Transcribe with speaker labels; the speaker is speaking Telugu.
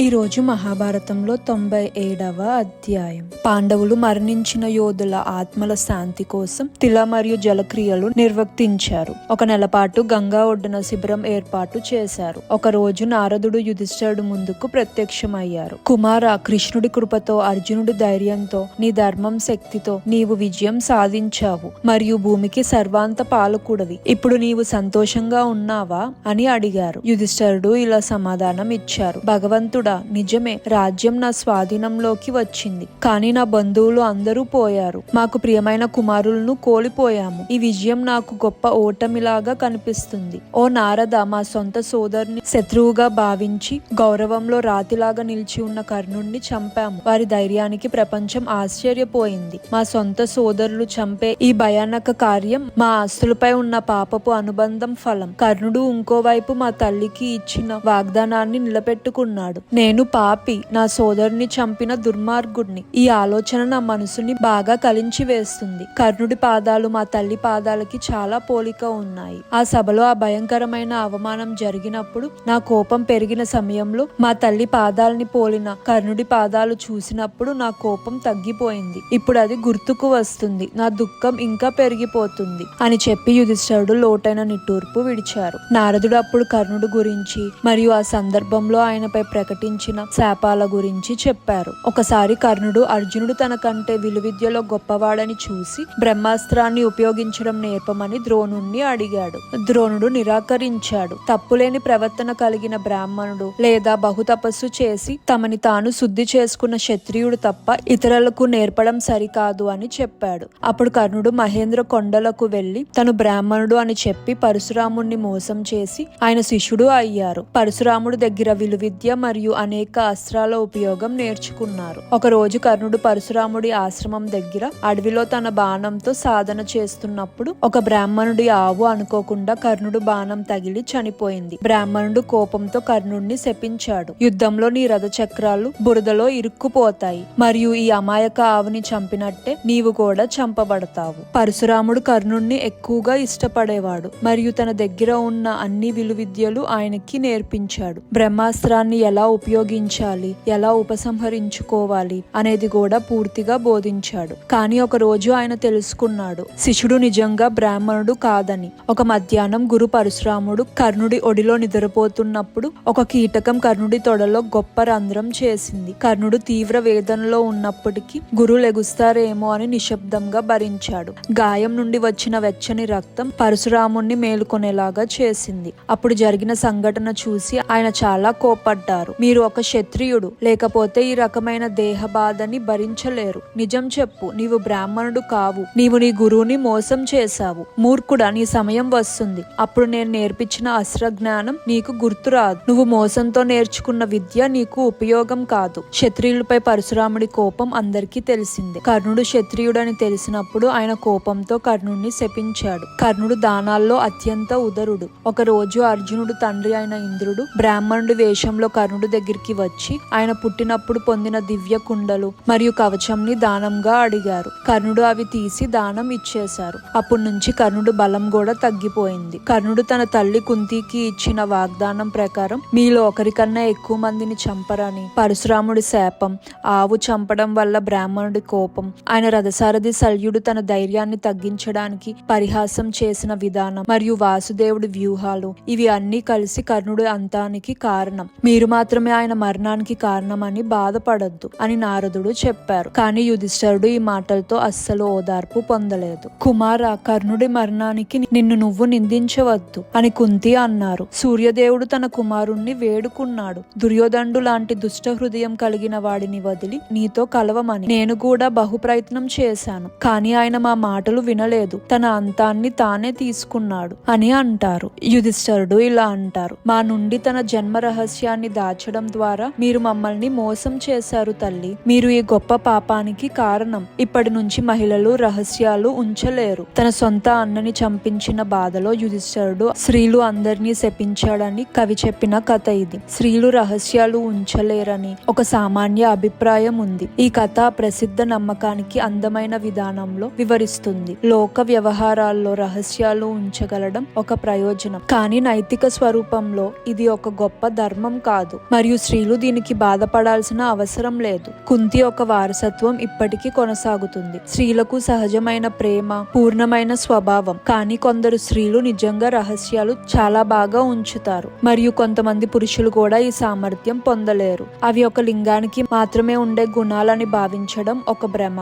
Speaker 1: ఈ రోజు మహాభారతంలో 97వ అధ్యాయం. పాండవులు మరణించిన యోధుల ఆత్మల శాంతి కోసం తిల మరియు జలక్రియలు నిర్వర్తించారు. ఒక నెల పాటు గంగా ఒడ్డున శిబిరం ఏర్పాటు చేశారు. ఒక రోజు నారదుడు యుధిష్ఠిరుడు ముందుకు ప్రత్యక్షమయ్యారు. కుమార, కృష్ణుడి కృపతో, అర్జునుడి ధైర్యంతో, నీ ధర్మం శక్తితో నీవు విజయం సాధించావు మరియు భూమికి సర్వాంత పాలకుడివి. ఇప్పుడు నీవు సంతోషంగా ఉన్నావా అని అడిగారు. యుధిష్ఠిరుడు ఇలా సమాధానం ఇచ్చారు. భగవంతుడా, నిజమే, రాజ్యం నా స్వాధీనంలోకి వచ్చింది. కానీ నా బంధువులు అందరూ పోయారు. మాకు ప్రియమైన కుమారులను కోల్పోయాము. ఈ విజయం నాకు గొప్ప ఓటమిలాగా కనిపిస్తుంది. ఓ నారద, మా సొంత సోదరుని శత్రువుగా భావించి గౌరవంలో రాతిలాగా నిలిచి ఉన్న కర్ణుడిని చంపాము. వారి ధైర్యానికి ప్రపంచం ఆశ్చర్యపోయింది. మా సొంత సోదరులు చంపే ఈ భయానక కార్యం మా ఆస్తులపై ఉన్న పాపపు అనుబంధం ఫలం. కర్ణుడు ఇంకోవైపు మా తల్లికి ఇచ్చిన వాగ్దానాన్ని నిలబెట్టుకున్నాడు. నేను పాపి, నా సోదరుని చంపిన దుర్మార్గుడిని. ఈ ఆలోచన నా మనసుని బాగా కలించి వేస్తుంది. కర్ణుడి పాదాలు మా తల్లి పాదాలకి చాలా పోలిక ఉన్నాయి. ఆ సభలో ఆ భయంకరమైన అవమానం జరిగినప్పుడు నా కోపం పెరిగిన సమయంలో మా తల్లి పాదాలని పోలిన కర్ణుడి పాదాలు చూసినప్పుడు నా కోపం తగ్గిపోయింది. ఇప్పుడు అది గుర్తుకు వస్తుంది. నా దుఃఖం ఇంకా పెరిగిపోతుంది అని చెప్పి యుధిష్ఠిరుడు లోటైన నిట్టూర్పు విడిచారు. నారదుడు అప్పుడు కర్ణుడి గురించి మరియు ఆ సందర్భంలో ఆయనపై ప్రకటించిన శాపాల గురించి చెప్పారు. ఒకసారి కర్ణుడు అర్జునుడు తన కంటే విలువిద్యలో గొప్పవాడని చూసి బ్రహ్మాస్త్రాన్ని ఉపయోగించడం నేర్పమని ద్రోణుణ్ణి అడిగాడు. ద్రోణుడు నిరాకరించాడు. తప్పులేని ప్రవర్తన కలిగిన బ్రాహ్మణుడు లేదా బహుతపస్సు చేసి తమని తాను శుద్ధి చేసుకున్న క్షత్రియుడు తప్ప ఇతరులకు నేర్పడం సరికాదు అని చెప్పాడు. అప్పుడు కర్ణుడు మహేంద్ర కొండలకు వెళ్లి తను బ్రాహ్మణుడు అని చెప్పి పరశురాముణ్ణి మోసం చేసి ఆయన శిష్యుడు అయ్యారు. పరశురాముడు దగ్గర విలువిద్య మరియు అనేక అస్త్రాల ఉపయోగం నేర్చుకున్నారు. ఒక రోజు కర్ణుడు పరశురాముడి ఆశ్రమం దగ్గర అడవిలో తన బాణంతో సాధన చేస్తున్నప్పుడు ఒక బ్రాహ్మణుడి ఆవు అనుకోకుండా కర్ణుడు బాణం తగిలి చనిపోయింది. బ్రాహ్మణుడు కోపంతో కర్ణుడిని శపించాడు. యుద్ధంలో నీ రథ చక్రాలు బురదలో ఇరుక్కుపోతాయి మరియు ఈ అమాయక ఆవుని చంపినట్టే నీవు కూడా చంపబడతావు. పరశురాముడు కర్ణుడిని ఎక్కువగా ఇష్టపడేవాడు మరియు తన దగ్గర ఉన్న అన్ని విలువిద్యలు ఆయనకి నేర్పించాడు. బ్రహ్మాస్త్రాన్ని ఎలా ఉపయోగించాలి, ఎలా ఉపసంహరించుకోవాలి అనేది కూడా పూర్తిగా బోధించాడు. కానీ ఒక రోజు ఆయన తెలుసుకున్నాడు, శిష్యుడు నిజంగా బ్రాహ్మణుడు కాదని. ఒక మధ్యాహ్నం గురు పరశురాముడు కర్ణుడి ఒడిలో నిద్రపోతున్నప్పుడు ఒక కీటకం కర్ణుడి తొడలో గొప్ప రంధ్రం చేసింది. కర్ణుడు తీవ్ర వేదనలో ఉన్నప్పటికీ గురు లెగుస్తారేమో అని నిశ్శబ్దంగా భరించాడు. గాయం నుండి వచ్చిన వెచ్చని రక్తం పరశురాముణ్ణి మేలుకొనేలాగా చేసింది. అప్పుడు జరిగిన సంఘటన చూసి ఆయన చాలా కోపడ్డారు. మీరు ఒక క్షత్రియుడు, లేకపోతే ఈ రకమైన దేహ బాధని భరించలేరు. నిజం చెప్పు, నీవు బ్రాహ్మణుడు కావు. నీవు నీ గురువుని మోసం చేశావు. మూర్ఖుడా, నీ సమయం వస్తుంది. అప్పుడు నేను నేర్పించిన అస్త్ర జ్ఞానం నీకు గుర్తురాదు. నువ్వు మోసంతో నేర్చుకున్న విద్య నీకు ఉపయోగం కాదు. క్షత్రియులపై పరశురాముడి కోపం అందరికీ తెలిసిందే. కర్ణుడు క్షత్రియుడని తెలిసినప్పుడు ఆయన కోపంతో కర్ణుడిని శపించాడు. కర్ణుడు దానాల్లో అత్యంత ఉదరుడు. ఒక రోజు అర్జునుడు తండ్రి అయిన ఇంద్రుడు బ్రాహ్మణుడి వేషంలో కర్ణుడి దగ్గరికి వచ్చి ఆయన పుట్టినప్పుడు పొందిన దివ్య కుండలు మరియు కవచంని దానంగా అడిగారు. కర్ణుడు అవి తీసి దానం ఇచ్చేశారు. అప్పటి నుంచి కర్ణుడు బలం కూడా తగ్గిపోయింది. కర్ణుడు తన తల్లి కుంతికి ఇచ్చిన వాగ్దానం ప్రకారం మీలో ఒకరికన్నా ఎక్కువ మందిని చంపరని, పరశురాముడి శాపం, ఆవు చంపడం వల్ల బ్రాహ్మణుడి కోపం, ఆయన రథసారథి శల్యుడు తన ధైర్యాన్ని తగ్గించడానికి పరిహాసం చేసిన విధానం మరియు వాసుదేవుడి వ్యూహాలు, ఇవి అన్ని కలిసి కర్ణుడి అంతానికి కారణం. మీరు మాత్రమే ఆయన మరణానికి కారణమని బాధపడొద్దు అని నారదుడు చెప్పారు. కానీ యుధిష్ఠిరుడు ఈ మాటలతో అస్సలు ఓదార్పు పొందలేదు. కుమార, కర్ణుడి మరణానికి నిన్ను నువ్వు నిందించవద్దు అని కుంతి అన్నారు. సూర్యదేవుడు తన కుమారుణ్ణి వేడుకున్నాడు. దుర్యోధనుడు లాంటి దుష్ట హృదయం కలిగిన వాడిని వదిలి నీతో కలవమని నేను కూడా బహు ప్రయత్నం చేశాను. కానీ ఆయన మా మాటలు వినలేదు. తన అంతాన్ని తానే తీసుకున్నాడు అని అంటారు. యుధిష్ఠిరుడు ఇలా అంటారు, మా నుండి తన జన్మ రహస్యాన్ని దాచడం ద్వారా మీరు మమ్మల్ని మోసం చేశారు తల్లి. మీరు ఈ గొప్ప పాపానికి కారణం. ఇప్పటి నుంచి మహిళలు రహస్యాలు ఉంచలేరు. తన సొంత అన్నని చంపించిన బాధలో యుధిష్ఠిరుడు స్త్రీలు అందరినీ శపించాడని కవి చెప్పిన కథ ఇది. స్త్రీలు రహస్యాలు ఉంచలేరని ఒక సామాన్య అభిప్రాయం ఉంది. ఈ కథ ప్రసిద్ధ నమ్మకానికి అందమైన విధానంలో వివరిస్తుంది. లోక వ్యవహారాల్లో రహస్యాలు ఉంచగలడం ఒక ప్రయోజనం, కానీ నైతిక స్వరూపంలో ఇది ఒక గొప్ప ధర్మం కాదు మరియు మరియు స్త్రీలు దీనికి బాధపడాల్సిన అవసరం లేదు. కుంతి ఒక వారసత్వం ఇప్పటికీ కొనసాగుతుంది. స్త్రీలకు సహజమైన ప్రేమ, పూర్ణమైన స్వభావం. కానీ కొందరు స్త్రీలు నిజంగా రహస్యాలు చాలా బాగా ఉంచుతారు మరియు కొంతమంది పురుషులు కూడా ఈ సామర్థ్యం పొందలేరు. అవి ఒక లింగానికి మాత్రమే ఉండే గుణాలని భావించడం ఒక భ్రమ.